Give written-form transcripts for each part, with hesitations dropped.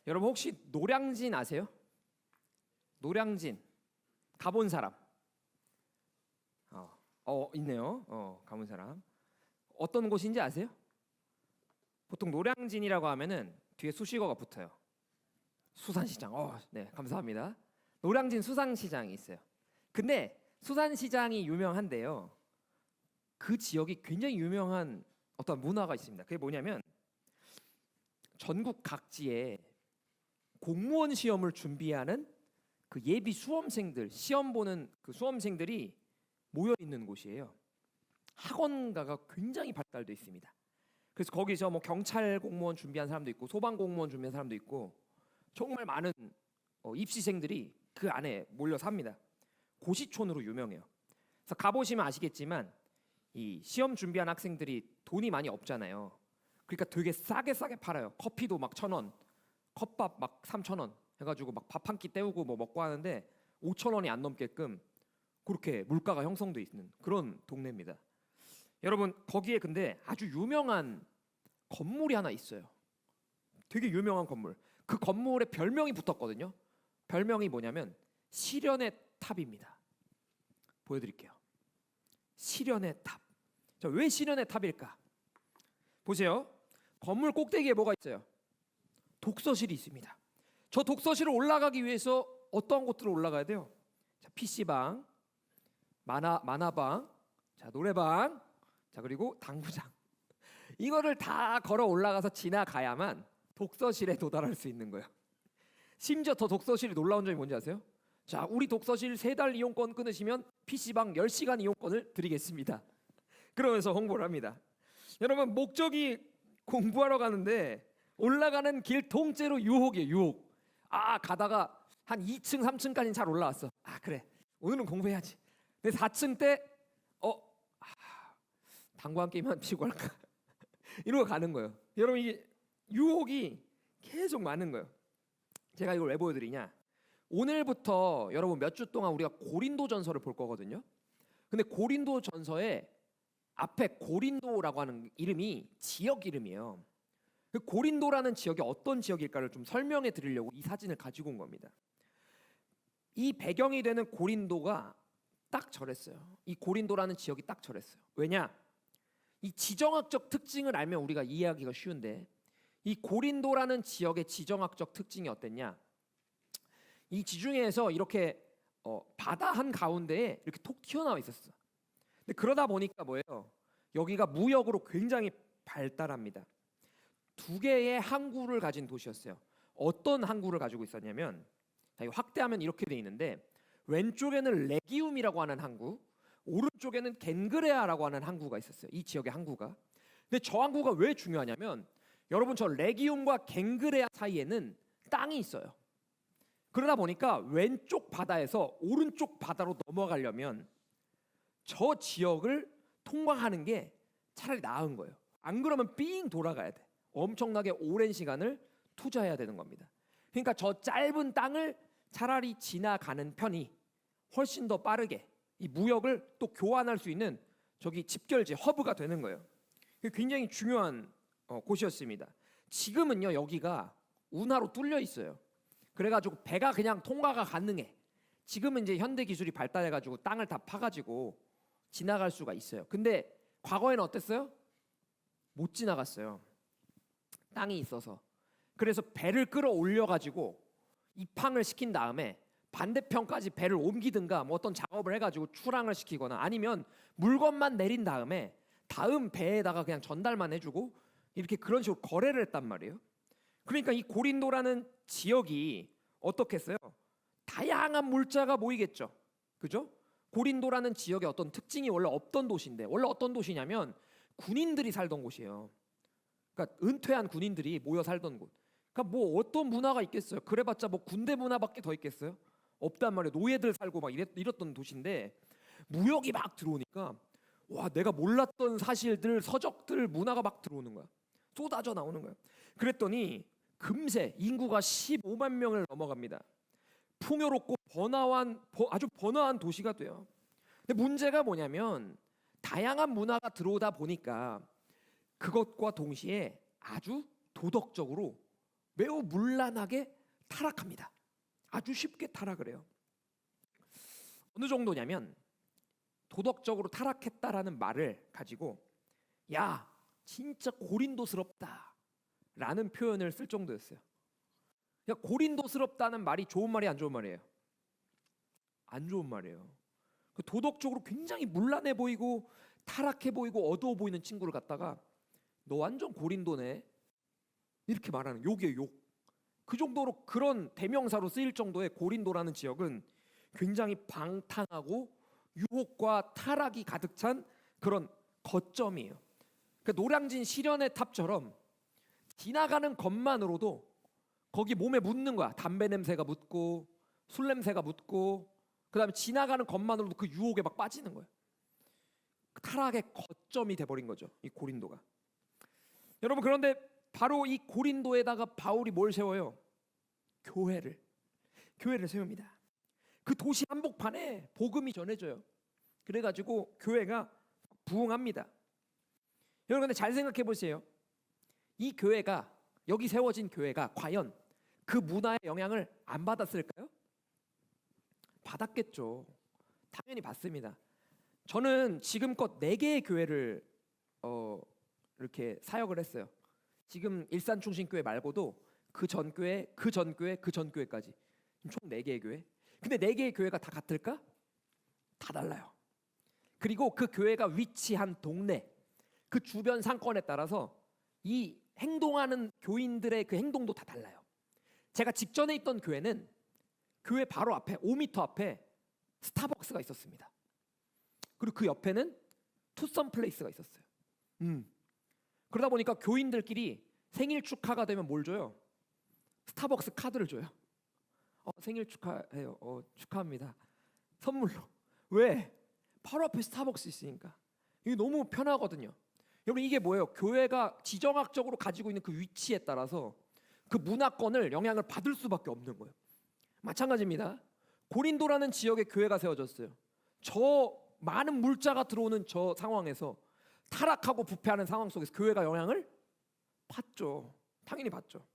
여러분 혹시 노량진 아세요? 노량진 가본 사람? 있네요. 가본 사람. 어떤 곳인지 아세요? 보통 노량진이라고 하면은 뒤에 수식어가 붙어요. 수산시장. 네, 감사합니다. 노량진 수산시장이 있어요. 근데 수산시장이 유명한데요. 그 지역이 굉장히 유명한 어떤 문화가 있습니다. 그게 뭐냐면 전국 각지에 공무원 시험을 준비하는 그 예비 수험생들, 시험 보는 그 수험생들이 모여 있는 곳이에요. 학원가가 굉장히 발달돼 있습니다. 그래서 거기서 뭐 경찰 공무원 준비한 사람도 있고 소방 공무원 준비한 사람도 있고 정말 많은 입시생들이 그 안에 몰려 삽니다. 고시촌으로 유명해요. 그래서 가보시면 아시겠지만 이 시험 준비한 학생들이 돈이 많이 없잖아요. 그러니까 되게 싸게 팔아요. 커피도 막 1,000원, 컵밥 막 3,000원 해가지고 막 밥 한 끼 때우고 뭐 먹고 하는데 5,000원이 안 넘게끔 그렇게 물가가 형성돼 있는 그런 동네입니다. 여러분 거기에 근데 아주 유명한 건물이 하나 있어요. 되게 유명한 건물. 그 건물에 별명이 붙었거든요. 별명이 뭐냐면 시련의 탑입니다. 보여드릴게요. 시련의 탑. 자, 왜 시련의 탑일까? 보세요. 건물 꼭대기에 뭐가 있어요? 독서실이 있습니다. 저 독서실을 올라가기 위해서 어떤 곳들을 올라가야 돼요? 자, PC방, 만화방, 자, 노래방, 자, 그리고 당구장. 이거를 다 걸어 올라가서 지나가야만 독서실에 도달할 수 있는 거예요. 심지어 더 독서실이 놀라운 점이 뭔지 아세요? 자, 우리 독서실 3달 이용권 끊으시면 PC방 10시간 이용권을 드리겠습니다. 그러면서 홍보를 합니다. 여러분 목적이 공부하러 가는데 올라가는 길 통째로 유혹이에요. 유혹. 가다가 한 2층 3층까지는 잘 올라왔어. 그래 오늘은 공부해야지. 근데 4층 때 당구 한 게임만 치고 할까 이러고 가는 거예요. 여러분 이게 유혹이 계속 많은 거예요. 제가 이걸 왜 보여드리냐, 오늘부터 여러분 몇 주 동안 우리가 고린도전서를 볼 거거든요. 근데 고린도전서에 앞에 고린도라고 하는 이름이 지역 이름이에요. 그 고린도라는 지역이 어떤 지역일까를 좀 설명해 드리려고 이 사진을 가지고 온 겁니다. 이 배경이 되는 고린도가 딱 저랬어요. 이 고린도라는 지역이 딱 저랬어요. 왜냐? 이 지정학적 특징을 알면 우리가 이해하기가 쉬운데 이 고린도라는 지역의 지정학적 특징이 어땠냐? 이 지중해에서 이렇게 바다 한 가운데에 이렇게 톡 튀어나와 있었어. 근데 그러다 보니까 뭐예요? 여기가 무역으로 굉장히 발달합니다. 2개의 항구를 가진 도시였어요. 어떤 항구를 가지고 있었냐면, 이거 확대하면 이렇게 돼 있는데 왼쪽에는 레기움이라고 하는 항구, 오른쪽에는 겐그레아라고 하는 항구가 있었어요. 이 지역의 항구가. 근데 저 항구가 왜 중요하냐면 여러분 저 레기움과 겐그레아 사이에는 땅이 있어요. 그러다 보니까 왼쪽 바다에서 오른쪽 바다로 넘어가려면 저 지역을 통과하는 게 차라리 나은 거예요. 안 그러면 삥 돌아가야 돼. 엄청나게 오랜 시간을 투자해야 되는 겁니다. 그러니까 저 짧은 땅을 차라리 지나가는 편이 훨씬 더 빠르게 이 무역을 또 교환할 수 있는 저기 집결지 허브가 되는 거예요. 굉장히 중요한 곳이었습니다. 지금은요 여기가 운하로 뚫려 있어요. 그래가지고 배가 그냥 통과가 가능해. 지금은 이제 현대 기술이 발달해가지고 땅을 다 파가지고 지나갈 수가 있어요. 근데 과거에는 어땠어요? 못 지나갔어요. 땅이 있어서. 그래서 배를 끌어올려가지고 입항을 시킨 다음에 반대편까지 배를 옮기든가 뭐 어떤 작업을 해가지고 출항을 시키거나 아니면 물건만 내린 다음에 다음 배에다가 그냥 전달만 해주고 이렇게 그런 식으로 거래를 했단 말이에요. 그러니까 이 고린도라는 지역이 어떻겠어요? 다양한 물자가 모이겠죠. 그죠? 고린도라는 지역의 어떤 특징이 원래 없던 도시인데, 원래 어떤 도시냐면 군인들이 살던 곳이에요. 그러니까 은퇴한 군인들이 모여 살던 곳. 그러니까 뭐 어떤 문화가 있겠어요? 그래봤자 뭐 군대 문화밖에 더 있겠어요? 없단 말이에요. 노예들 살고 막 이랬던 도시인데 무역이 막 들어오니까 와, 내가 몰랐던 사실들, 서적들, 문화가 막 들어오는 거야. 쏟아져 나오는 거야. 그랬더니 금세 인구가 15만 명을 넘어갑니다. 풍요롭고 아주 번화한 도시가 돼요. 근데 문제가 뭐냐면 다양한 문화가 들어오다 보니까 그것과 동시에 아주 도덕적으로 매우 문란하게 타락합니다. 아주 쉽게 타락을 해요. 어느 정도냐면 도덕적으로 타락했다라는 말을 가지고 야 진짜 고린도스럽다 라는 표현을 쓸 정도였어요. 그러니까 고린도스럽다는 말이 좋은 말이 안 좋은 말이에요? 안 좋은 말이에요. 도덕적으로 굉장히 문란해 보이고 타락해 보이고 어두워 보이는 친구를 갖다가 너 완전 고린도네 이렇게 말하는, 욕이에요, 욕. 그 정도로 그런 대명사로 쓰일 정도의 고린도라는 지역은 굉장히 방탕하고 유혹과 타락이 가득 찬 그런 거점이에요. 그러니까 노량진 시련의 탑처럼 지나가는 것만으로도 거기 몸에 묻는 거야. 담배 냄새가 묻고 술 냄새가 묻고 그다음에 지나가는 것만으로도 그 유혹에 막 빠지는 거예요. 타락의 거점이 돼버린 거죠, 이 고린도가. 여러분, 그런데 바로 이 고린도에다가 바울이 뭘 세워요? 교회를 세웁니다. 그 도시 한복판에 복음이 전해져요. 그래가지고 교회가 부흥합니다. 여러분, 근데 잘 생각해 보세요. 이 교회가, 여기 세워진 교회가 과연 그 문화의 영향을 안 받았을까요? 받았겠죠. 당연히 받습니다. 저는 지금껏 4개의 교회를 이렇게 사역을 했어요. 지금 일산충신교회 말고도 그 전 교회, 그 전 교회, 그 전 교회까지 총 4개의 교회. 근데 4개의 교회가 다 같을까? 다 달라요. 그리고 그 교회가 위치한 동네, 그 주변 상권에 따라서 이 행동하는 교인들의 그 행동도 다 달라요. 제가 직전에 있던 교회는 교회 바로 앞에 5m 앞에 스타벅스가 있었습니다. 그리고 그 옆에는 투썸 플레이스가 있었어요. 그러다 보니까 교인들끼리 생일 축하가 되면 뭘 줘요? 스타벅스 카드를 줘요. 생일 축하해요. 축하합니다. 선물로. 왜? 바로 앞에 스타벅스 있으니까. 이게 너무 편하거든요. 여러분, 이게 뭐예요? 교회가 지정학적으로 가지고 있는 그 위치에 따라서 그 문화권을 영향을 받을 수밖에 없는 거예요. 마찬가지입니다. 고린도라는 지역에 교회가 세워졌어요. 저 많은 물자가 들어오는 저 상황에서 타락하고 부패하는 상황 속에서 교회가 영향을 받죠. 당연히 받죠.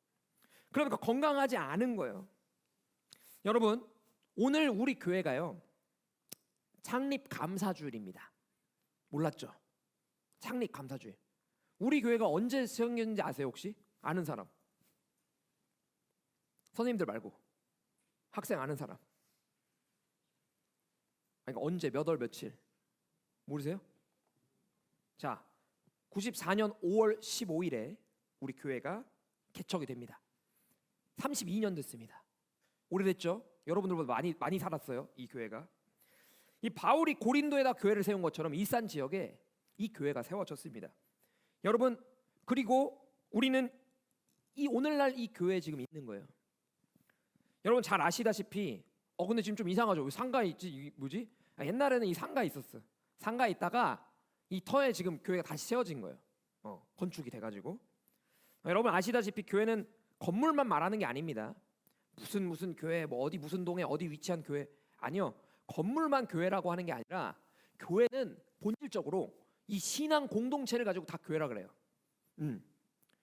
그러니까 건강하지 않은 거예요. 여러분, 오늘 우리 교회가요 창립 감사주일입니다. 몰랐죠? 창립 감사주일. 우리 교회가 언제 생겼는지 아세요 혹시? 아는 사람? 선생님들 말고 학생 아는 사람? 그러니까 언제, 몇 월 며칠 모르세요? 자, 94년 5월 15일에 우리 교회가 개척이 됩니다. 32년 됐습니다. 오래됐죠? 여러분들보다 많이 살았어요, 이 교회가. 이 바울이 고린도에다 교회를 세운 것처럼 일산 지역에 이 교회가 세워졌습니다. 여러분, 그리고 우리는 이 오늘날 이 교회에 지금 있는 거예요. 여러분 잘 아시다시피 근데 지금 좀 이상하죠? 왜 상가에 있지? 뭐지? 옛날에는 이 상가에 있었어. 상가에 있다가 이 터에 지금 교회가 다시 세워진 거예요. 건축이 돼가지고. 여러분 아시다시피 교회는 건물만 말하는 게 아닙니다. 무슨 교회, 뭐 어디 무슨 동에 어디 위치한 교회, 아니요. 건물만 교회라고 하는 게 아니라 교회는 본질적으로 이 신앙 공동체를 가지고 다 교회라 그래요.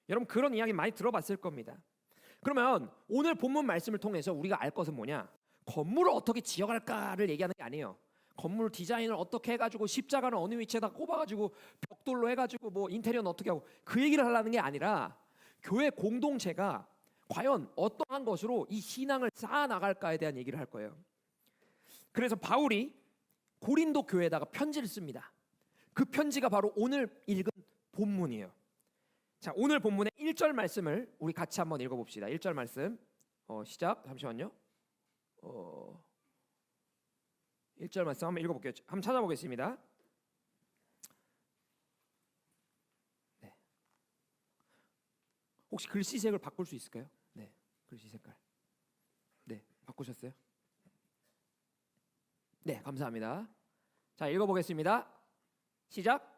여러분 그런 이야기 많이 들어봤을 겁니다. 그러면 오늘 본문 말씀을 통해서 우리가 알 것은 뭐냐? 건물을 어떻게 지어갈까를 얘기하는 게 아니에요. 건물 디자인을 어떻게 해가지고 십자가는 어느 위치에다 꼽아가지고 벽돌로 해가지고 뭐 인테리어는 어떻게 하고 그 얘기를 하려는 게 아니라 교회 공동체가 과연 어떠한 것으로 이 신앙을 쌓아나갈까에 대한 얘기를 할 거예요. 그래서 바울이 고린도 교회에다가 편지를 씁니다. 그 편지가 바로 오늘 읽은 본문이에요. 자, 오늘 본문의 1절 말씀을 우리 같이 한번 읽어봅시다. 1절 말씀 시작. 잠시만요. 1절 말씀 한번 읽어볼게요. 한번 찾아보겠습니다. 네. 혹시 글씨색을 바꿀 수 있을까요? 네, 글씨 색깔. 네, 바꾸셨어요? 네, 감사합니다. 자, 읽어보겠습니다. 시작.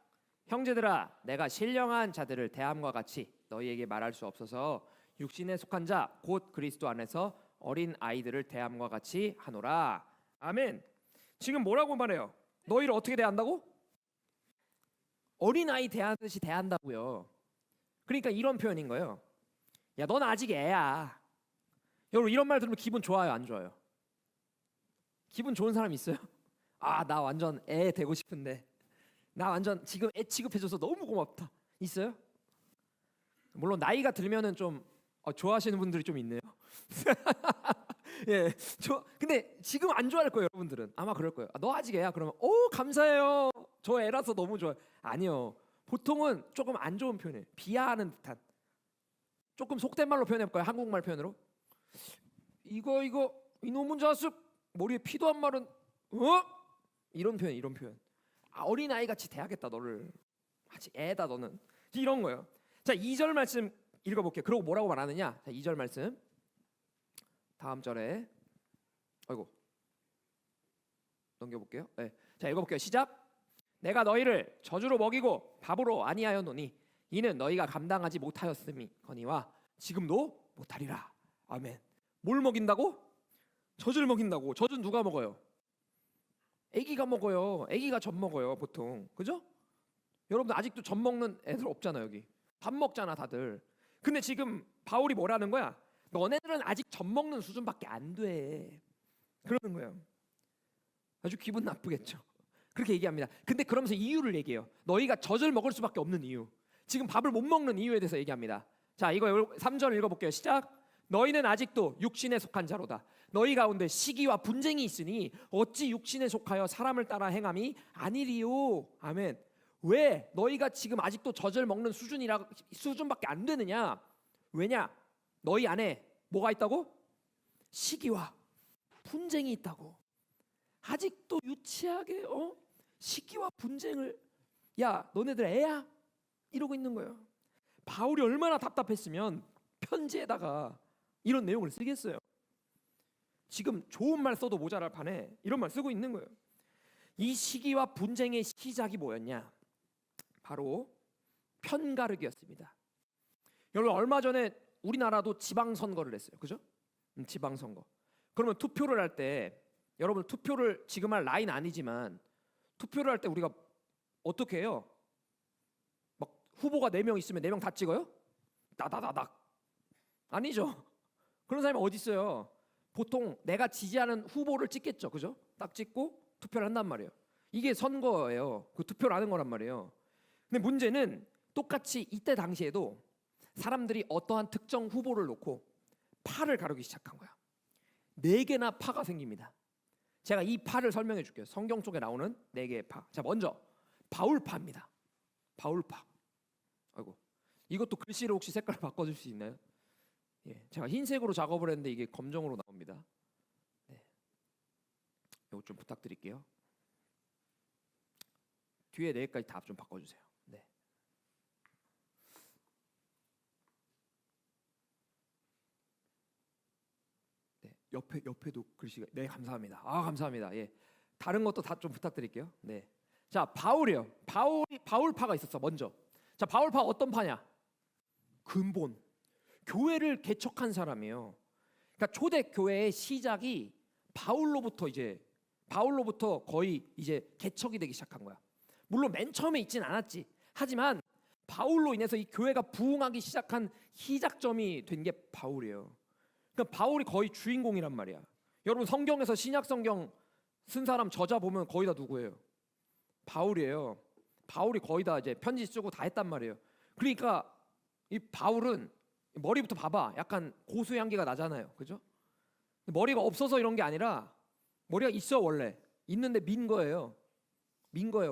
형제들아, 내가 신령한 자들을 대함과 같이 너희에게 말할 수 없어서 육신에 속한 자 곧 그리스도 안에서 어린 아이들을 대함과 같이 하노라. 아멘. 지금 뭐라고 말해요? 너희를 어떻게 대한다고? 어린 아이 대하듯이 대한다고요. 그러니까 이런 표현인 거예요. 야, 넌 아직 애야. 여러분 이런 말 들으면 기분 좋아요, 안 좋아요? 기분 좋은 사람 있어요? 아, 나 완전 애 되고 싶은데, 나 완전 지금 애 취급해줘서 너무 고맙다. 있어요? 물론 나이가 들면은 좀 좋아하시는 분들이 좀 있네요. 예, 근데 지금 안 좋아할 거예요, 여러분들은. 아마 그럴 거예요. 아, 너 아직 애야? 그러면 감사해요. 저 애라서 너무 좋아요. 아니요. 보통은 조금 안 좋은 표현이에요. 비하하는 듯한. 조금 속된 말로 표현해 볼까요? 한국말 표현으로. 이거 이놈은 자식 머리에 피도 안 마른 이런 표현, 이런 표현. 아, 어린아이 같이 대하겠다 너를. 아직 애다 너는. 이런 거예요. 자, 2절 말씀 읽어볼게요. 그러고 뭐라고 말하느냐? 자, 2절 말씀 다음 절에 넘겨볼게요. 네. 자, 읽어볼게요. 시작. 내가 너희를 저주로 먹이고 밥으로 아니하였노니 이는 너희가 감당하지 못하였음이거니와 지금도 못하리라. 아멘. 뭘 먹인다고? 젖을 먹인다고. 젖은 누가 먹어요? 애기가 먹어요. 애기가 젖 먹어요, 보통. 그죠? 여러분들 아직도 젖 먹는 애들 없잖아. 여기 밥 먹잖아 다들. 근데 지금 바울이 뭐라는 거야? 너네들은 아직 젖 먹는 수준밖에 안 돼. 그러는 거예요. 아주 기분 나쁘겠죠. 그렇게 얘기합니다. 근데 그러면서 이유를 얘기해요. 너희가 젖을 먹을 수밖에 없는 이유. 지금 밥을 못 먹는 이유에 대해서 얘기합니다. 자, 이거 3절 읽어볼게요. 시작. 너희는 아직도 육신에 속한 자로다. 너희 가운데 시기와 분쟁이 있으니 어찌 육신에 속하여 사람을 따라 행함이 아니리요. 아멘. 왜 너희가 지금 아직도 젖을 먹는 수준밖에 안 되느냐? 왜냐? 너희 안에 뭐가 있다고? 시기와 분쟁이 있다고. 아직도 유치하게 시기와 분쟁을. 야, 너네들 애야? 이러고 있는 거예요. 바울이 얼마나 답답했으면 편지에다가 이런 내용을 쓰겠어요. 지금 좋은 말 써도 모자랄 판에 이런 말 쓰고 있는 거예요. 이 시기와 분쟁의 시작이 뭐였냐? 바로 편가르기였습니다. 여러분 얼마 전에 우리나라도 지방선거를 했어요. 그죠? 지방선거. 그러면 투표를 할 때 여러분 투표를 지금 할 나이는 아니지만 투표를 할 때 우리가 어떻게 해요? 막 후보가 4명 있으면 4명 다 찍어요? 따다다닥. 아니죠. 그런 사람이 어디 있어요? 보통 내가 지지하는 후보를 찍겠죠. 그죠? 딱 찍고 투표를 한단 말이에요. 이게 선거예요. 그 투표를 하는 거란 말이에요. 근데 문제는 똑같이 이때 당시에도 사람들이 어떠한 특정 후보를 놓고 파를 가르기 시작한 거야. 4개나 파가 생깁니다. 제가 이 파를 설명해 줄게요. 성경 속에 나오는 4개의 파. 자, 먼저 바울파입니다. 바울파. 아이고, 이것도 글씨로 혹시 색깔 바꿔줄 수 있나요? 예, 제가 흰색으로 작업을 했는데 이게 검정으로 나옵니다. 네, 이거 좀 부탁드릴게요. 뒤에 4개까지 다 좀 바꿔주세요. 네. 네, 옆에도 글씨가. 네, 감사합니다. 아, 감사합니다. 예, 다른 것도 다 좀 부탁드릴게요. 네, 자, 바울이요. 바울파가 있었어. 먼저. 자, 바울파 어떤 파냐? 근본. 교회를 개척한 사람이에요. 그러니까 초대 교회의 시작이 바울로부터 거의 이제 개척이 되기 시작한 거야. 물론 맨 처음에 있진 않았지. 하지만 바울로 인해서 이 교회가 부흥하기 시작한 시작점이 된 게 바울이에요. 그러니까 바울이 거의 주인공이란 말이야. 여러분 성경에서 신약 성경 쓴 사람 저자 보면 거의 다 누구예요? 바울이에요. 바울이 거의 다 이제 편지 쓰고 다 했단 말이에요. 그러니까 이 바울은 머리부터 봐봐. 약간 고수 향기가 나잖아요. 그죠? 머리가 없어서 이런 게 아니라 머리가 있어. 원래 있는데 민 거예요.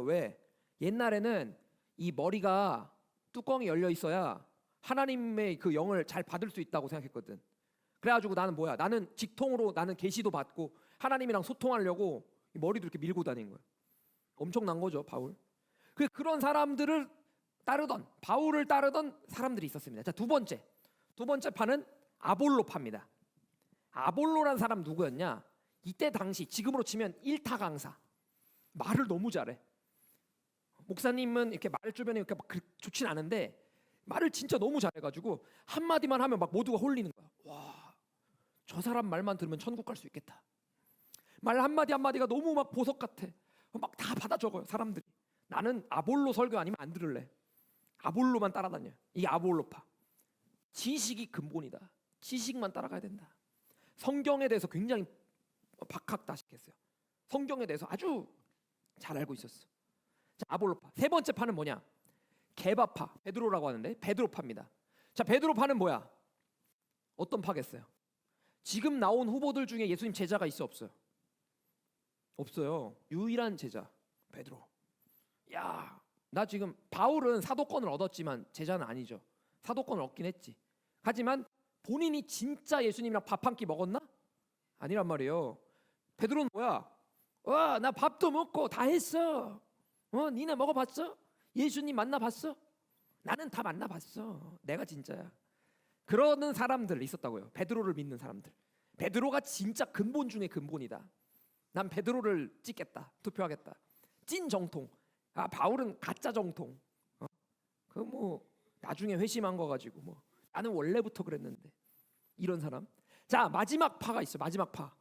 왜? 옛날에는 이 머리가 뚜껑이 열려 있어야 하나님의 그 영을 잘 받을 수 있다고 생각했거든. 그래가지고 나는 뭐야? 나는 직통으로 나는 계시도 받고 하나님이랑 소통하려고 머리도 이렇게 밀고 다닌 거예요. 엄청난 거죠, 바울. 그런 사람들을 바울을 따르던 사람들이 있었습니다. 자, 두 번째 파는 아볼로파입니다. 아볼로란 사람 누구였냐? 이때 당시 지금으로 치면 1타 강사. 말을 너무 잘해. 목사님은 이렇게 말 주변에 이렇게 막 좋진 않은데 말을 진짜 너무 잘해가지고 한마디만 하면 막 모두가 홀리는 거야. 와, 저 사람 말만 들으면 천국 갈 수 있겠다. 말 한마디가 너무 막 보석 같아. 막 다 받아 적어요, 사람들이. 나는 아볼로 설교 아니면 안 들을래. 아볼로만 따라다녀. 이 아볼로파. 지식이 근본이다. 지식만 따라가야 된다. 성경에 대해서 굉장히 박학다식했어요. 성경에 대해서 아주 잘 알고 있었어. 자, 아볼로파. 세 번째 파는 뭐냐? 개바파. 베드로라고 하는데 베드로파입니다. 자, 베드로파는 뭐야? 어떤 파겠어요? 지금 나온 후보들 중에 예수님 제자가 있어 없어요? 없어요. 유일한 제자 베드로. 야, 나 지금 바울은 사도권을 얻었지만 제자는 아니죠. 사도권을 얻긴 했지. 하지만 본인이 진짜 예수님이랑 밥 한 끼 먹었나? 아니란 말이에요. 베드로는 뭐야? 와, 나 밥도 먹고 다 했어. 니네 먹어봤어? 예수님 만나봤어? 나는 다 만나봤어. 내가 진짜야. 그러는 사람들 있었다고요. 베드로를 믿는 사람들. 베드로가 진짜 근본 중에 근본이다. 난 베드로를 찍겠다. 투표하겠다. 찐 정통. 아, 바울은 가짜 정통. 그 뭐 나중에 회심한 거 가지고 뭐 나는 원래부터 그랬는데. 이런 사람. 자, 마지막 파가 있어. 마지막 파.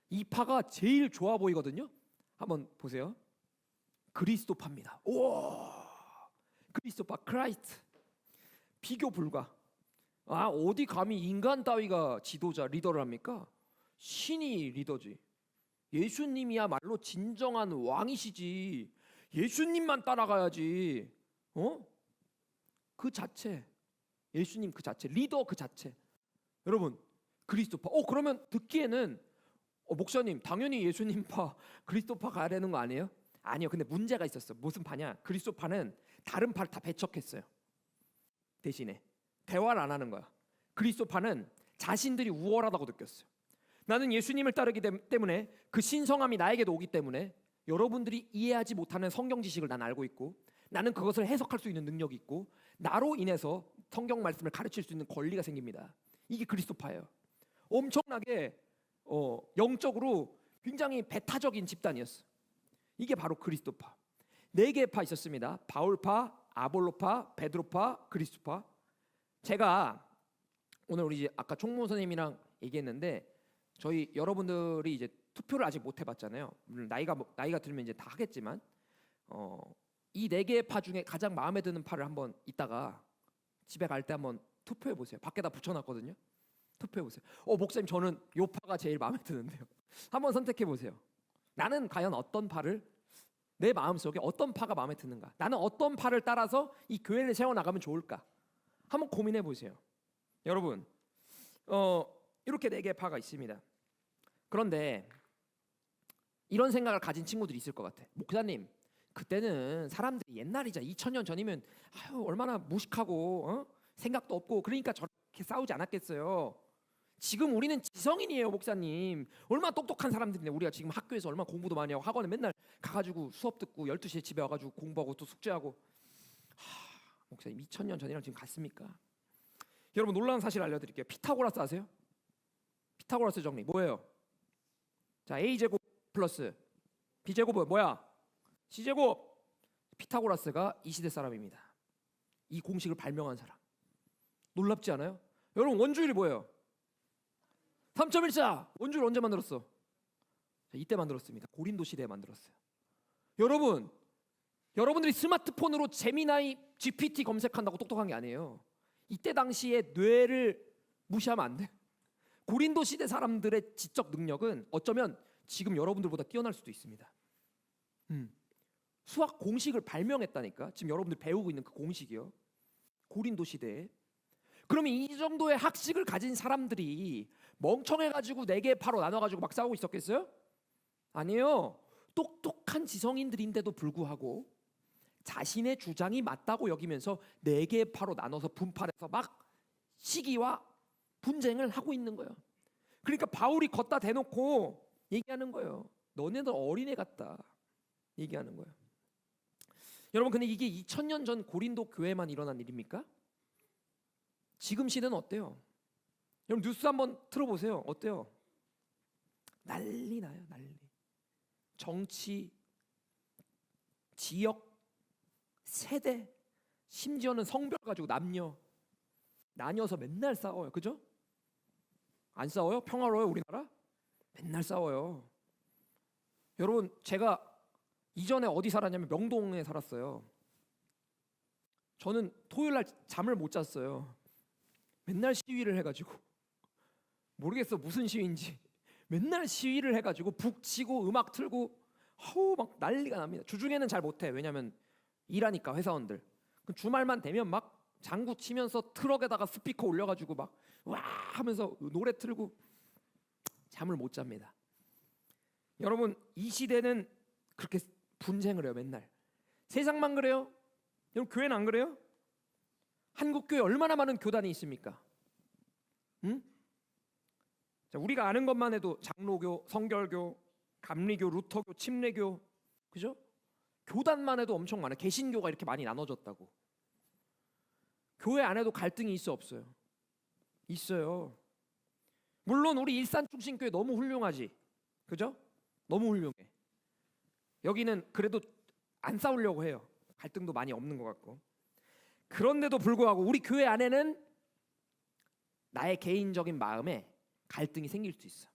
이 파가 제일 좋아 보이거든요. 한번 보세요. 그리스도파입니다. 오, 그리스도파, 크라이스트. 비교 불가. 아, 어디 감히 인간 따위가 지도자, 리더를 합니까? 신이 리더지. 예수님이야말로 진정한 왕이시지. 예수님만 따라가야지. 그 자체. 예수님 그 자체, 리더 그 자체. 여러분, 그리스도파. 그러면 듣기에는 목사님 당연히 예수님파, 그리스도파 가야 되는 거 아니에요? 아니요. 근데 문제가 있었어. 무슨 파냐? 그리스도파는 다른 파를 다 배척했어요. 대신에 대화를 안 하는 거야. 그리스도파는 자신들이 우월하다고 느꼈어요. 나는 예수님을 따르기 때문에 그 신성함이 나에게도 오기 때문에 여러분들이 이해하지 못하는 성경 지식을 난 알고 있고 나는 그것을 해석할 수 있는 능력이 있고 나로 인해서 성경 말씀을 가르칠 수 있는 권리가 생깁니다. 이게 그리스도파예요. 엄청나게 영적으로 굉장히 배타적인 집단이었어. 이게 바로 그리스도파. 4개의 파 있었습니다. 바울파, 아볼로파, 베드로파, 그리스도파. 제가 오늘 우리 아까 총무 선생님이랑 얘기했는데 저희 여러분들이 이제 투표를 아직 못 해봤잖아요. 물론 나이가 들면 이제 다 하겠지만 이 4개의 파 중에 가장 마음에 드는 파를 한번 이따가 집에 갈 때 한번 투표해 보세요. 밖에다 붙여놨거든요. 투표해 보세요. 목사님 저는 요 파가 제일 마음에 드는데요. 한번 선택해 보세요. 나는 과연 어떤 파를 내 마음속에 어떤 파가 마음에 드는가? 나는 어떤 파를 따라서 이 교회를 세워나가면 좋을까? 한번 고민해 보세요. 여러분, 이렇게 4개의 파가 있습니다. 그런데 이런 생각을 가진 친구들이 있을 것 같아. 목사님, 그때는 사람들이 옛날이자 2000년 전이면 얼마나 무식하고 생각도 없고 그러니까 저렇게 싸우지 않았겠어요. 지금 우리는 지성인이에요, 목사님. 얼마나 똑똑한 사람들인데 우리가 지금 학교에서 얼마나 공부도 많이 하고 학원에 맨날 가가지고 수업 듣고 12시에 집에 와가지고 공부하고 또 숙제하고. 목사님 2000년 전이랑 지금 같습니까? 여러분 놀라운 사실 알려드릴게요. 피타고라스 아세요? 피타고라스 정리 뭐예요? 자, A제곱 플러스 B제곱은 뭐야? C제곱. 피타고라스가 이 시대 사람입니다. 이 공식을 발명한 사람. 놀랍지 않아요? 여러분 원주율이 뭐예요? 3.14. 원주율 언제 만들었어? 자, 이때 만들었습니다. 고린도 시대에 만들었어요. 여러분들이 스마트폰으로 제미나이 GPT 검색한다고 똑똑한 게 아니에요. 이때 당시에 뇌를 무시하면 안 돼. 고린도 시대 사람들의 지적 능력은 어쩌면 지금 여러분들보다 뛰어날 수도 있습니다. 수학 공식을 발명했다니까. 지금 여러분들 배우고 있는 그 공식이요. 고린도 시대에. 그러면 이 정도의 학식을 가진 사람들이 멍청해가지고 4개의 파로 나눠가지고 막 싸우고 있었겠어요? 아니에요. 똑똑한 지성인들인데도 불구하고 자신의 주장이 맞다고 여기면서 4개의 파로 나눠서 분파해서 막 시기와 분쟁을 하고 있는 거예요. 그러니까 바울이 걷다 대놓고 얘기하는 거예요. 너네들 어린애 같다 얘기하는 거예요. 여러분, 근데 이게 2000년 전 고린도 교회만 일어난 일입니까? 지금 시대는 어때요? 여러분 뉴스 한번 틀어보세요. 어때요? 난리 나요. 난리. 정치, 지역, 세대, 심지어는 성별 가지고 남녀 나뉘어서 맨날 싸워요. 그죠? 안 싸워요? 평화로워요 우리나라? 맨날 싸워요. 여러분 제가 이전에 어디 살았냐면 명동에 살았어요. 저는 토요일 날 잠을 못 잤어요. 맨날 시위를 해가지고 모르겠어 무슨 시위인지 맨날 시위를 해가지고 북치고 음악 틀고 막 난리가 납니다. 주중에는 잘 못해. 왜냐면 일하니까 회사원들. 주말만 되면 막 장구 치면서 트럭에다가 스피커 올려가지고 막 와 하면서 노래 틀고 잠을 못 잡니다. 여러분 이 시대는 그렇게 분쟁을 해요. 맨날 세상만 그래요? 여러분 교회는 안 그래요? 한국 교회 얼마나 많은 교단이 있습니까? 응? 자, 우리가 아는 것만 해도 장로교, 성결교, 감리교, 루터교, 침례교, 그죠? 교단만 해도 엄청 많아요. 개신교가 이렇게 많이 나눠졌다고. 교회 안에도 갈등이 있어 없어요? 있어요. 물론 우리 일산중심교회 너무 훌륭하지, 그죠? 너무 훌륭해. 여기는 그래도 안 싸우려고 해요. 갈등도 많이 없는 것 같고. 그런데도 불구하고 우리 교회 안에는 나의 개인적인 마음에 갈등이 생길 수 있어.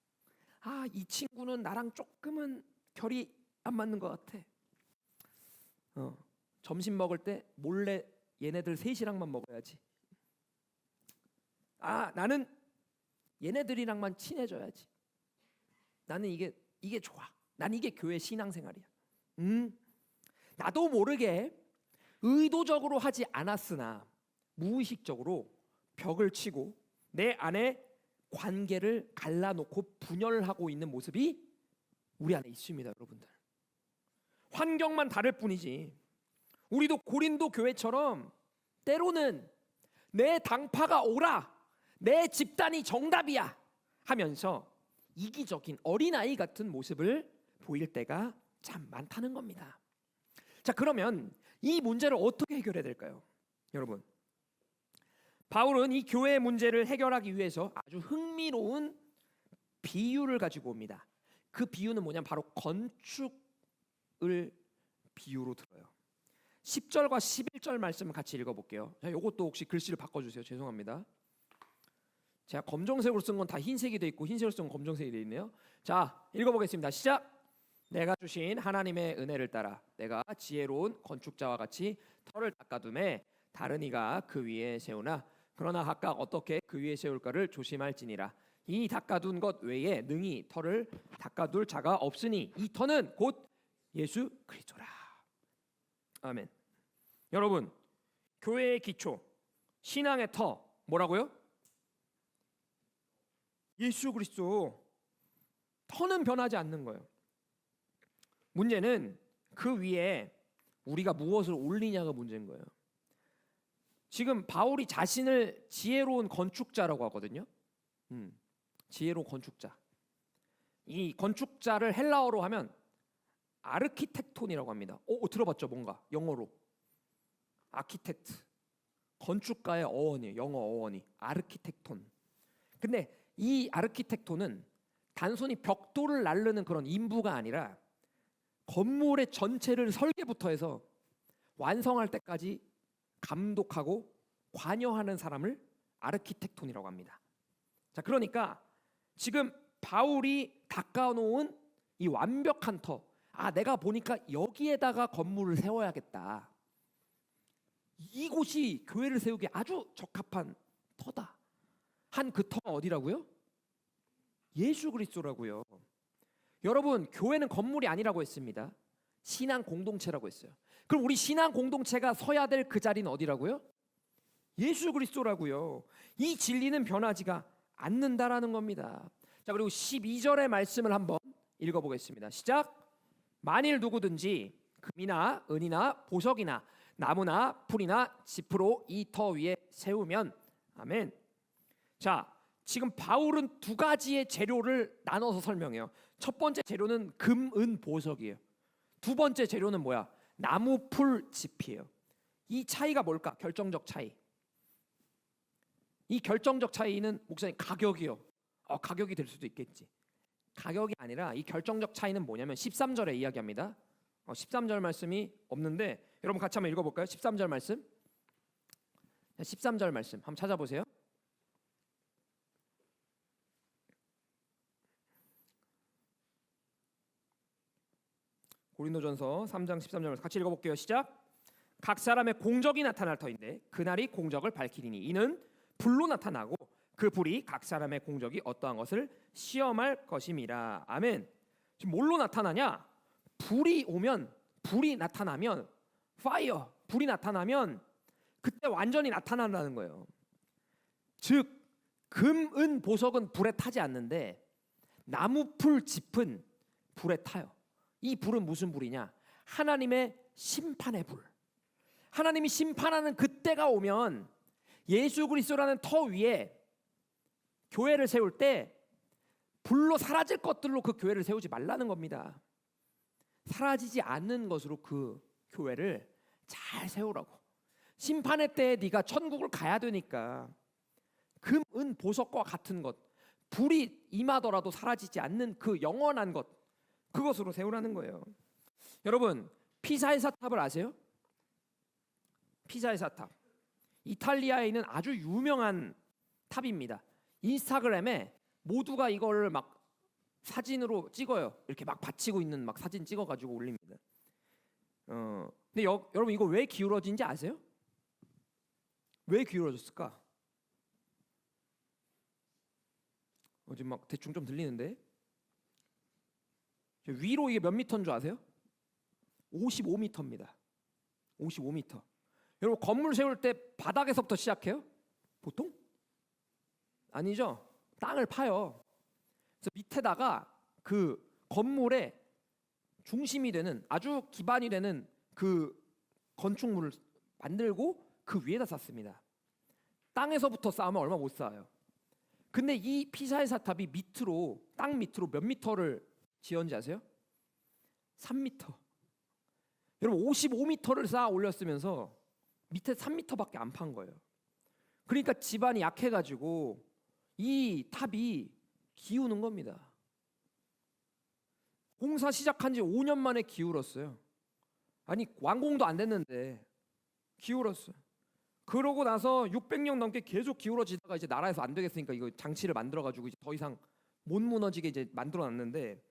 아, 이 친구는 나랑 조금은 결이 안 맞는 것 같아. 점심 먹을 때 몰래 얘네들 셋이랑만 먹어야지. 아, 나는 얘네들이랑만 친해져야지. 나는 이게 좋아. 난 이게 교회 신앙생활이야. 나도 모르게 의도적으로 하지 않았으나 무의식적으로 벽을 치고 내 안에 관계를 갈라놓고 분열하고 있는 모습이 우리 안에 있습니다, 여러분들. 환경만 다를 뿐이지. 우리도 고린도 교회처럼 때로는 내 당파가 옳아, 내 집단이 정답이야 하면서 이기적인 어린아이 같은 모습을 보일 때가 참 많다는 겁니다. 자, 그러면 이 문제를 어떻게 해결해야 될까요? 여러분, 바울은 이 교회의 문제를 해결하기 위해서 아주 흥미로운 비유를 가지고 옵니다. 그 비유는 뭐냐면 바로 건축을 비유로 들어요. 10절과 11절 말씀을 같이 읽어볼게요. 자, 이것도 혹시 글씨를 바꿔주세요. 죄송합니다. 제가 검정색으로 쓴 건 다 흰색이 돼 있고 흰색으로 쓴 건 검정색이 돼 있네요. 자, 읽어보겠습니다. 시작. 내가 주신 하나님의 은혜를 따라 내가 지혜로운 건축자와 같이 터를 닦아두매 다른 이가 그 위에 세우나 그러나 각각 어떻게 그 위에 세울까를 조심할지니라. 이 닦아둔 것 외에 능히 터를 닦아둘 자가 없으니 이 터는 곧 예수 그리스도라. 아멘. 여러분, 교회의 기초, 신앙의 터 뭐라고요? 예수 그리스도. 터는 변하지 않는 거예요. 문제는 그 위에 우리가 무엇을 올리냐가 문제인 거예요. 지금 바울이 자신을 지혜로운 건축자라고 하거든요. 지혜로운 건축자. 이 건축자를 헬라어로 하면 아르키텍톤이라고 합니다. 들어봤죠? 뭔가 영어로 아키텍트, 건축가의 어원이에요. 영어 어원이 아르키텍톤. 근데 이 아르키텍톤은 단순히 벽돌을 나르는 그런 인부가 아니라 건물의 전체를 설계부터 해서 완성할 때까지 감독하고 관여하는 사람을 아르키텍톤이라고 합니다. 자, 그러니까 지금 바울이 닦아놓은 이 완벽한 터, 내가 보니까 여기에다가 건물을 세워야겠다. 이곳이 교회를 세우기 아주 적합한 터다. 한 그 터가 어디라고요? 예수 그리스도라고요. 여러분, 교회는 건물이 아니라고 했습니다. 신앙 공동체라고 했어요. 그럼 우리 신앙 공동체가 서야 될 그 자리는 어디라고요? 예수 그리스도라고요. 이 진리는 변하지가 않는다라는 겁니다. 자, 그리고 12절의 말씀을 한번 읽어보겠습니다. 시작. 만일 누구든지 금이나 은이나 보석이나 나무나 풀이나 짚으로 이 터 위에 세우면 아멘. 자, 지금 바울은 두 가지의 재료를 나눠서 설명해요. 첫 번째 재료는 금, 은, 보석이에요. 두 번째 재료는 뭐야? 나무, 풀, 짚이에요. 이 차이가 뭘까? 결정적 차이. 이 결정적 차이는 목사님 가격이요. 가격이 될 수도 있겠지. 가격이 아니라 이 결정적 차이는 뭐냐면 13절에 이야기합니다. 13절 말씀이 없는데 여러분 같이 한번 읽어볼까요? 13절 말씀. 13절 말씀 한번 찾아보세요. 고린도전서 3장 13절 같이 읽어볼게요. 시작. 각 사람의 공적이 나타날 터인데 그날이 공적을 밝히리니 이는 불로 나타나고 그 불이 각 사람의 공적이 어떠한 것을 시험할 것임이라. 아멘. 지금 뭘로 나타나냐? 불이 나타나면 파이어, 불이 나타나면 그때 완전히 나타난다는 거예요. 즉 금, 은, 보석은 불에 타지 않는데 나무, 풀, 짚은 불에 타요. 이 불은 무슨 불이냐? 하나님의 심판의 불. 하나님이 심판하는 그때가 오면 예수 그리스도라는 터 위에 교회를 세울 때 불로 사라질 것들로 그 교회를 세우지 말라는 겁니다. 사라지지 않는 것으로 그 교회를 잘 세우라고. 심판의 때에 네가 천국을 가야 되니까 금, 은, 보석과 같은 것, 불이 임하더라도 사라지지 않는 그 영원한 것, 그것으로 세우라는 거예요. 여러분, 피사의 사탑을 아세요? 피사의 사탑, 이탈리아에 있는 아주 유명한 탑입니다. 인스타그램에 모두가 이걸 막 사진으로 찍어요. 이렇게 막 받치고 있는 막 사진 찍어가지고 올립니다. 근데 여러분 이거 왜 기울어진지 아세요? 왜 기울어졌을까? 지금 막 대충 좀 들리는데 위로 이게 몇 미터인 줄 아세요? 55m입니다. 55m. 여러분 건물 세울 때 바닥에서부터 시작해요? 보통? 아니죠. 땅을 파요. 그래서 밑에다가 그 건물의 중심이 되는 아주 기반이 되는 그 건축물을 만들고 그 위에다 쌓습니다. 땅에서부터 쌓으면 얼마 못 쌓아요. 근데 이 피사의 사탑이 밑으로 땅 밑으로 몇 미터를 지었는지 아세요? 3m. 여러분 55m를 쌓아 올렸으면서 밑에 3m밖에 안 판 거예요. 그러니까 지반이 약해가지고 이 탑이 기우는 겁니다. 공사 시작한 지 5년 만에 기울었어요. 아니 완공도 안 됐는데 기울었어요. 그러고 나서 600년 넘게 계속 기울어지다가 이제 나라에서 안 되겠으니까 이거 장치를 만들어가지고 이제 더 이상 못 무너지게 이제 만들어놨는데,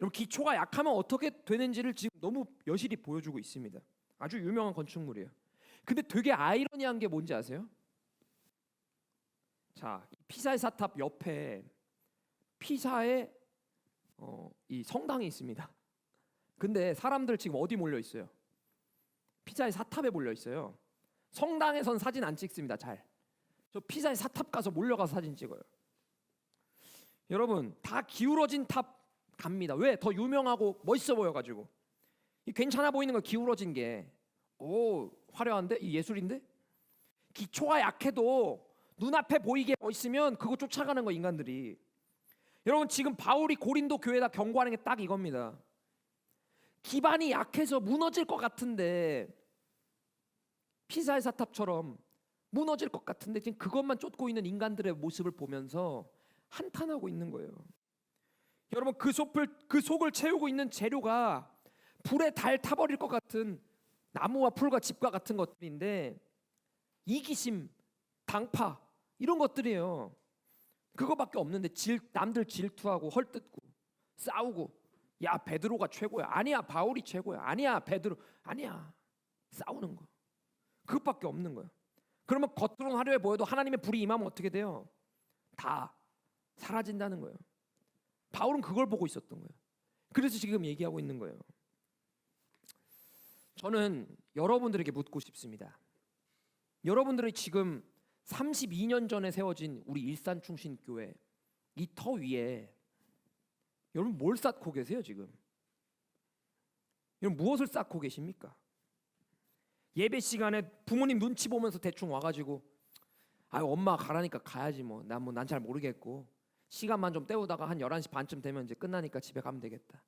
여러분 기초가 약하면 어떻게 되는지를 지금 너무 여실히 보여주고 있습니다. 아주 유명한 건축물이에요. 근데 되게 아이러니한 게 뭔지 아세요? 자, 피사의 사탑 옆에 피사의 이 성당이 있습니다. 근데 사람들 지금 어디 몰려 있어요? 피사의 사탑에 몰려 있어요. 성당에선 사진 안 찍습니다. 저 피사의 사탑 가서 몰려가서 사진 찍어요. 여러분 다 기울어진 탑 갑니다. 왜? 더 유명하고 멋있어 보여가지고. 이 괜찮아 보이는 거 기울어진 게, 오 화려한데? 이 예술인데? 기초가 약해도 눈앞에 보이게 멋있으면 그거 쫓아가는 거 인간들이. 여러분 지금 바울이 고린도 교회에다 경고하는 게 딱 이겁니다. 기반이 약해서 무너질 것 같은데, 피사의 사탑처럼 무너질 것 같은데 지금 그것만 쫓고 있는 인간들의 모습을 보면서 한탄하고 있는 거예요. 여러분 그 속을 채우고 있는 재료가 불에 달 타버릴 것 같은 나무와 풀과 짚과 같은 것들인데, 이기심, 당파 이런 것들이에요. 그거밖에 없는데 남들 질투하고 헐뜯고 싸우고, 야 베드로가 최고야, 아니야 바울이 최고야, 아니야 베드로, 아니야, 싸우는 거. 그것밖에 없는 거예요. 그러면 겉으로는 화려해 보여도 하나님의 불이 임하면 어떻게 돼요? 다 사라진다는 거예요. 바울은 그걸 보고 있었던 거예요. 그래서 지금 얘기하고 있는 거예요. 저는 여러분들에게 묻고 싶습니다. 여러분들이 지금 32년 전에 세워진 우리 일산충신교회 이 터 위에 여러분 뭘 쌓고 계세요 지금? 여러분 무엇을 쌓고 계십니까? 예배 시간에 부모님 눈치 보면서 대충 와가지고, 아 엄마 가라니까 가야지 뭐, 난 잘 모르겠고 시간만 좀 때우다가 한 11시 반쯤 되면 이제 끝나니까 집에 가면 되겠다.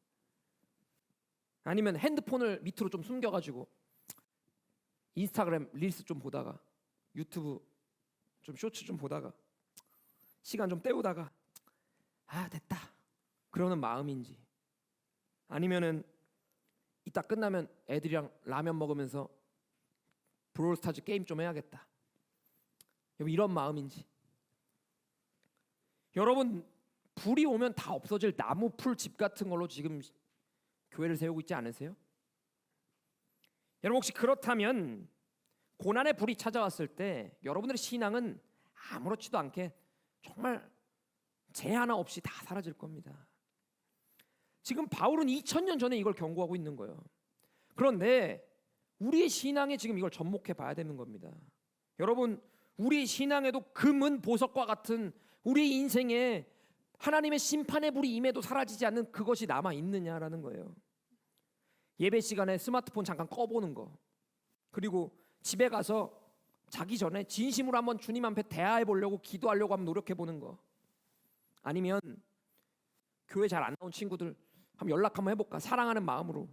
아니면 핸드폰을 밑으로 좀 숨겨가지고 인스타그램 릴스 좀 보다가 유튜브 좀 쇼츠 좀 보다가 시간 좀 때우다가 아 됐다 그러는 마음인지, 아니면은 이따 끝나면 애들이랑 라면 먹으면서 브롤스타즈 게임 좀 해야겠다 이런 마음인지. 여러분 불이 오면 다 없어질 나무 풀 집 같은 걸로 지금 교회를 세우고 있지 않으세요? 여러분 혹시 그렇다면 고난의 불이 찾아왔을 때 여러분들의 신앙은 아무렇지도 않게 정말 재 하나 없이 다 사라질 겁니다. 지금 바울은 2000년 전에 이걸 경고하고 있는 거예요. 그런데 우리의 신앙에 지금 이걸 접목해 봐야 되는 겁니다. 여러분, 우리의 신앙에도 금은 보석과 같은 우리 인생에 하나님의 심판의 불이 임해도 사라지지 않는 그것이 남아 있느냐라는 거예요. 예배 시간에 스마트폰 잠깐 꺼보는 거, 그리고 집에 가서 자기 전에 진심으로 한번 주님 앞에 대화해 보려고 기도하려고 한번 노력해 보는 거, 아니면 교회 잘 안 나온 친구들 한번 연락 한번 해볼까, 사랑하는 마음으로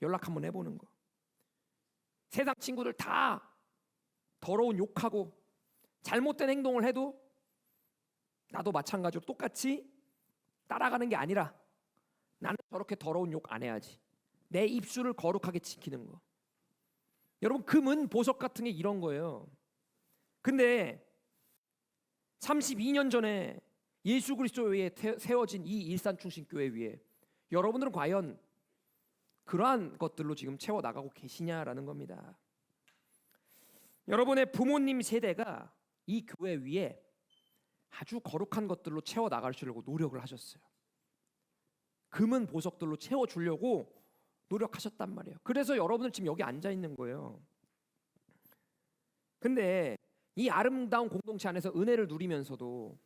연락 한번 해보는 거. 세상 친구들 다 더러운 욕하고 잘못된 행동을 해도 나도 마찬가지로 똑같이 따라가는 게 아니라 나는 저렇게 더러운 욕 안 해야지, 내 입술을 거룩하게 지키는 거. 여러분, 금은 보석 같은 게 이런 거예요. 근데 32년 전에 예수 그리스도에 의해 세워진 이 일산충신교회 위에 여러분들은 과연 그러한 것들로 지금 채워 나가고 계시냐라는 겁니다. 여러분의 부모님 세대가 이 교회 위에 아주 거룩한 것들로 채워 나가시려고 노력을 하셨어요. 금은 보석들로 채워 주려고 노력하셨단 말이에요. 그래서 여러분들 지금 여기 앉아 있는 거예요. 근데 이 아름다운 공동체 안에서 은혜를 누리면서도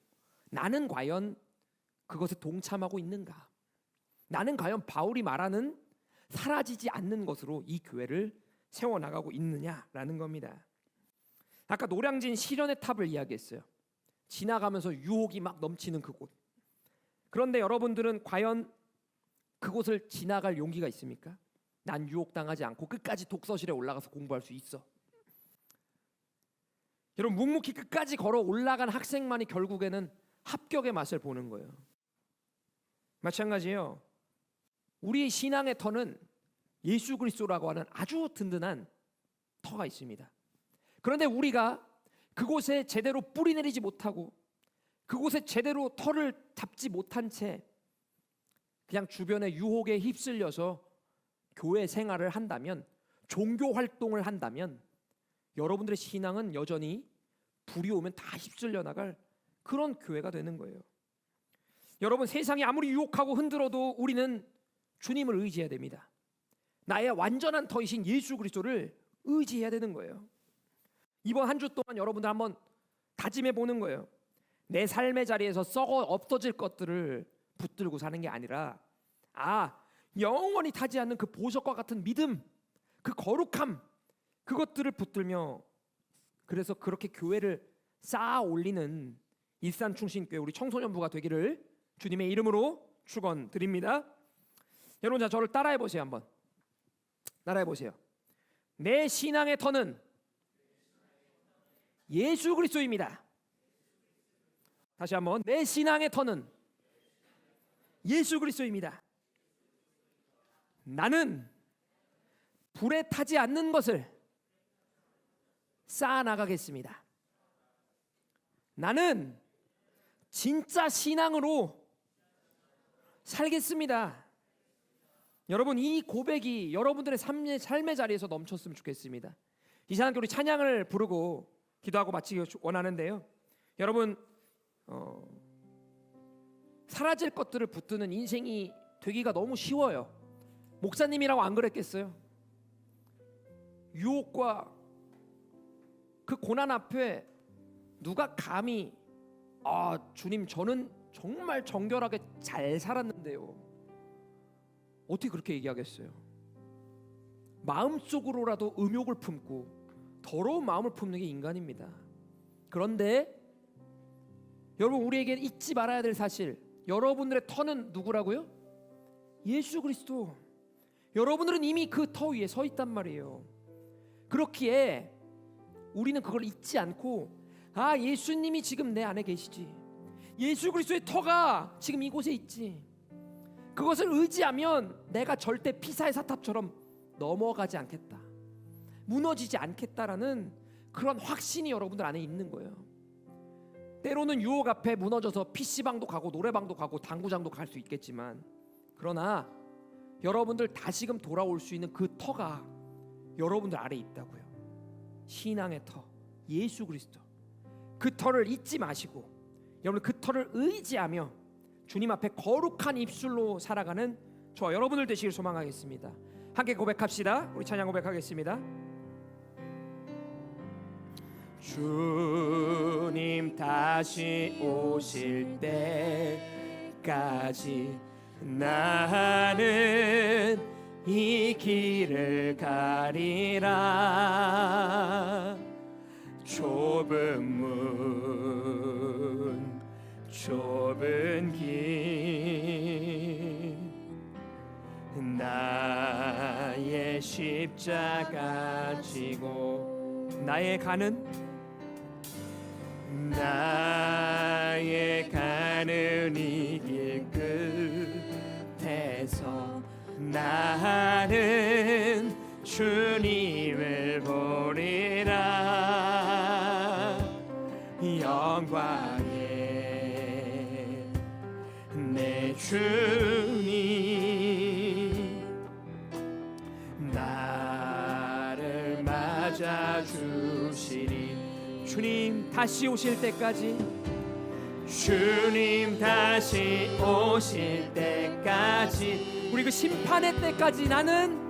나는 과연 그것에 동참하고 있는가? 나는 과연 바울이 말하는 사라지지 않는 것으로 이 교회를 세워나가고 있느냐라는 겁니다. 아까 노량진 시련의 탑을 이야기했어요. 지나가면서 유혹이 막 넘치는 그곳. 그런데 여러분들은 과연 그곳을 지나갈 용기가 있습니까? 난 유혹당하지 않고 끝까지 독서실에 올라가서 공부할 수 있어. 여러분, 묵묵히 끝까지 걸어 올라간 학생만이 결국에는 합격의 맛을 보는 거예요. 마찬가지예요. 우리의 신앙의 터는 예수 그리스도라고 하는 아주 든든한 터가 있습니다. 그런데 우리가 그곳에 제대로 뿌리 내리지 못하고 그곳에 제대로 터를 잡지 못한 채 그냥 주변의 유혹에 휩쓸려서 교회 생활을 한다면, 종교 활동을 한다면 여러분들의 신앙은 여전히 불이 오면 다 휩쓸려 나갈 그런 교회가 되는 거예요. 여러분, 세상이 아무리 유혹하고 흔들어도 우리는 주님을 의지해야 됩니다. 나의 완전한 터이신 예수 그리스도를 의지해야 되는 거예요. 이번 한 주 동안 여러분들 한번 다짐해 보는 거예요. 내 삶의 자리에서 썩어 없어질 것들을 붙들고 사는 게 아니라, 영원히 타지 않는 그 보석과 같은 믿음, 그 거룩함, 그것들을 붙들며 그래서 그렇게 교회를 쌓아 올리는 일산충신교회 우리 청소년부가 되기를 주님의 이름으로 축원드립니다. 여러분, 자, 저를 따라해 보세요. 한번 따라해 보세요. 내 신앙의 터는 예수 그리스도입니다. 다시 한번, 내 신앙의 터는 예수 그리스도입니다. 나는 불에 타지 않는 것을 쌓아 나가겠습니다. 나는 진짜 신앙으로 살겠습니다. 여러분, 이 고백이 여러분들의 삶의 자리에서 넘쳤으면 좋겠습니다. 이 시간 우리 찬양을 부르고 기도하고 마치기 원하는데요. 여러분, 사라질 것들을 붙드는 인생이 되기가 너무 쉬워요. 목사님이라고 안 그랬겠어요? 유혹과 그 고난 앞에 누가 감히 주님, 저는 정말 정결하게 잘 살았는데요, 어떻게 그렇게 얘기하겠어요? 마음속으로라도 음욕을 품고 더러운 마음을 품는 게 인간입니다. 그런데 여러분, 우리에게 잊지 말아야 될 사실, 여러분들의 터는 누구라고요? 예수 그리스도. 여러분들은 이미 그 터 위에 서 있단 말이에요. 그렇기에 우리는 그걸 잊지 않고, 예수님이 지금 내 안에 계시지, 예수 그리스도의 터가 지금 이곳에 있지, 그것을 의지하면 내가 절대 피사의 사탑처럼 넘어가지 않겠다, 무너지지 않겠다라는 그런 확신이 여러분들 안에 있는 거예요. 때로는 유혹 앞에 무너져서 PC방도 가고 노래방도 가고 당구장도 갈 수 있겠지만, 그러나 여러분들 다시금 돌아올 수 있는 그 터가 여러분들 아래에 있다고요. 신앙의 터 예수 그리스도, 그 터를 잊지 마시고 여러분 그 터를 의지하며 주님 앞에 거룩한 입술로 살아가는 저와 여러분들 되시길 소망하겠습니다. 함께 고백합시다. 우리 찬양 고백하겠습니다. 주님 다시 오실 때까지 나는 이 길을 가리라. 좁은 문 좁은 길 나의 십자가 지고 나의 가는 이 길 끝에서 나는 주님을 보리라. 영광의 내 주님 나를 맞아주시리. 주님 다시 오실 때까지, 주님 다시 오실 때까지, 우리 그 심판의 때까지 나는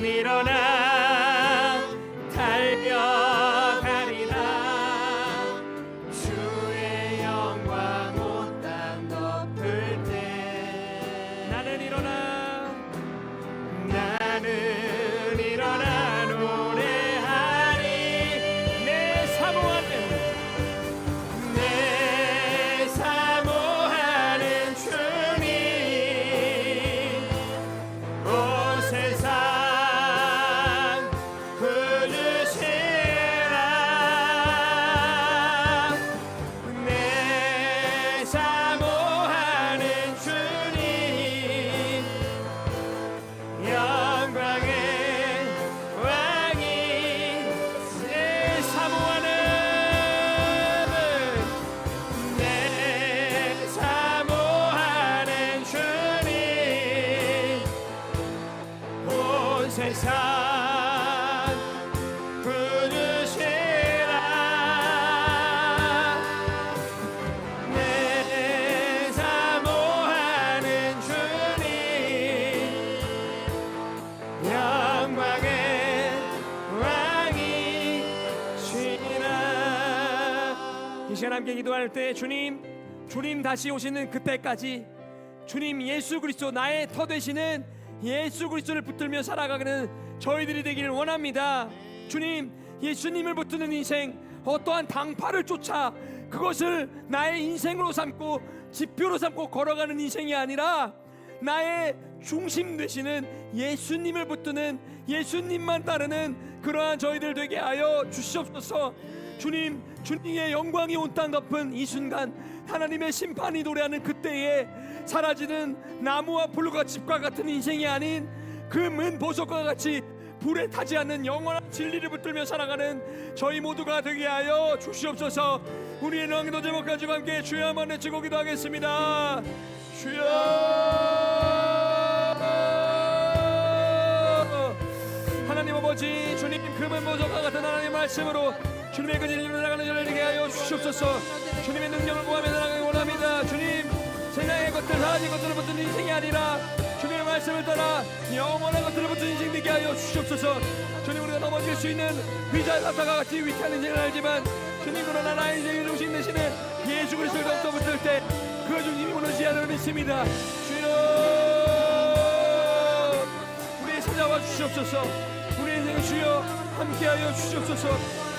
일어나 달려가리라. 주의 영광 온 땅 덮을 때 나는 일어나 노래하리. 내 사모하는 주님 온 세상 부르시라. 내 사모하는 주님 영광의 왕이 내 사모하는 주님 온 세상 부르시라. 내 사모하는 주님 영광의 왕이시라. 이 시간 함께 기도할 때 주님 다시 오시는 그때까지 주님 예수 그리스도 나의 터 되시는 예수 그리스도를 붙들며 살아가는 저희들이 되기를 원합니다. 주님, 예수님을 붙드는 인생, 어떠한 당파를 쫓아 그것을 나의 인생으로 삼고 지표로 삼고 걸어가는 인생이 아니라 나의 중심 되시는 예수님을 붙드는, 예수님만 따르는 그러한 저희들 되게 하여 주시옵소서. 주님의 영광이 온 땅 덮은 이 순간, 하나님의 심판이 도래하는 그때에 사라지는 나무와 불과 집과 같은 인생이 아닌 그 문 보석과 같이 불에 타지 않는 영원한 진리를 붙들며 살아가는 저희 모두가 되게 하여 주시옵소서. 우리의 능도 제목 가지고 함께 주여 한번 외치고 기도하겠습니다. 주여. 하나님 아버지, 주님 금은 보석과 같은 하나님의 말씀으로 주님의 그 진리로 나가는 저를 되게 하여 주시옵소서. 주님의 능력을 구하며 나가기 원합니다. 주님, 세상의 것들, 하나님의 것들을 붙든 인생이 아니라 주님의 말씀을 따라 영원한 것들을 붙든 인생 되게 하여 주시옵소서. 주님, 우리가 넘어질 수 있는 위자의 바다가 같이 위태한 인생을 알지만 주님, 그러나 나의 인생의 중심 되시는 예수 그리스도를 더욱더 붙들 때 그 중심이 무너지지 않을 믿습니다. 주여, 우리의 찾아와 주시옵소서. 우리의 인생을 주여 함께하여 주시옵소서.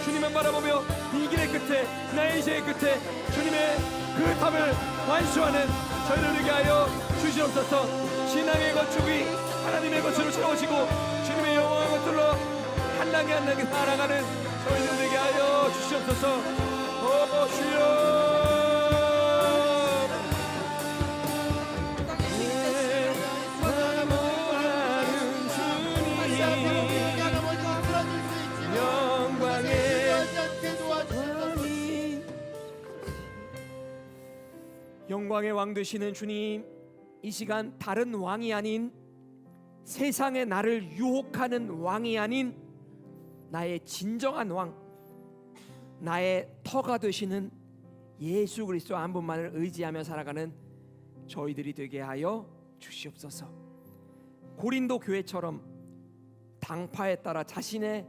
주님만 바라보며 이 길의 끝에, 나의 인생의 끝에 주님의 그 답을 완수하는 저희를 되게 하여 주시옵소서. 신앙의 건축이 하나님의 것으로 채워지고 주님의 영원한 것들로 한 단계 한 단계 살아가는 저희들 되게 하여 주시옵소서. 오 주여. 영광의 왕 되시는 주님, 이 시간 다른 왕이 아닌 세상에 나를 유혹하는 왕이 아닌 나의 진정한 왕, 나의 터가 되시는 예수 그리스도 한 분만을 의지하며 살아가는 저희들이 되게 하여 주시옵소서. 고린도 교회처럼 당파에 따라 자신의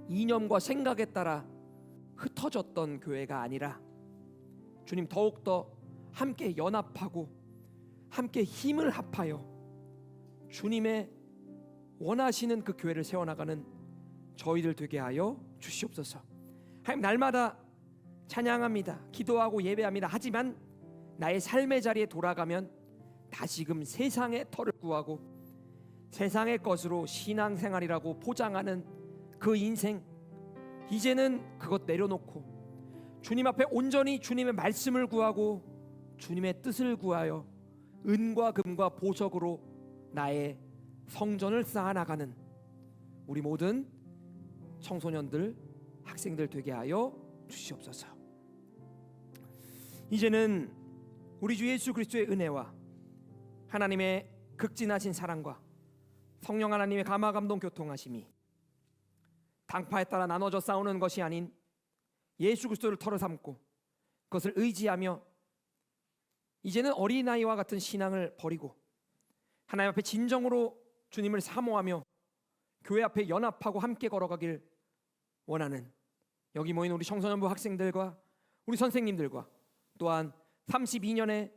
이념과 생각에 따라 흩어졌던 교회가 아니라 주님 더욱더 함께 연합하고 함께 힘을 합하여 주님의 원하시는 그 교회를 세워나가는 저희들 되게 하여 주시옵소서. 하나님, 날마다 찬양합니다. 기도하고 예배합니다. 하지만 나의 삶의 자리에 돌아가면 다시금 세상의 터를 구하고 세상의 것으로 신앙생활이라고 포장하는 그 인생, 이제는 그것 내려놓고 주님 앞에 온전히 주님의 말씀을 구하고 주님의 뜻을 구하여 은과 금과 보석으로 나의 성전을 쌓아나가는 우리 모든 청소년들, 학생들 되게 하여 주시옵소서. 이제는 우리 주 예수 그리스도의 은혜와 하나님의 극진하신 사랑과 성령 하나님의 감화 감동 교통하심이 당파에 따라 나눠져 싸우는 것이 아닌 예수 그리스도를 터로 삼고 그것을 의지하며 이제는 어린아이와 같은 신앙을 버리고 하나님 앞에 진정으로 주님을 사모하며 교회 앞에 연합하고 함께 걸어가길 원하는 여기 모인 우리 청소년부 학생들과 우리 선생님들과 또한 32년의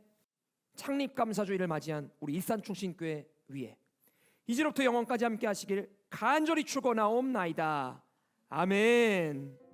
창립감사주의를 맞이한 우리 일산충신교회 위에 이제로부터 영원까지 함께 하시길 간절히 축원하옵나이다. 아멘.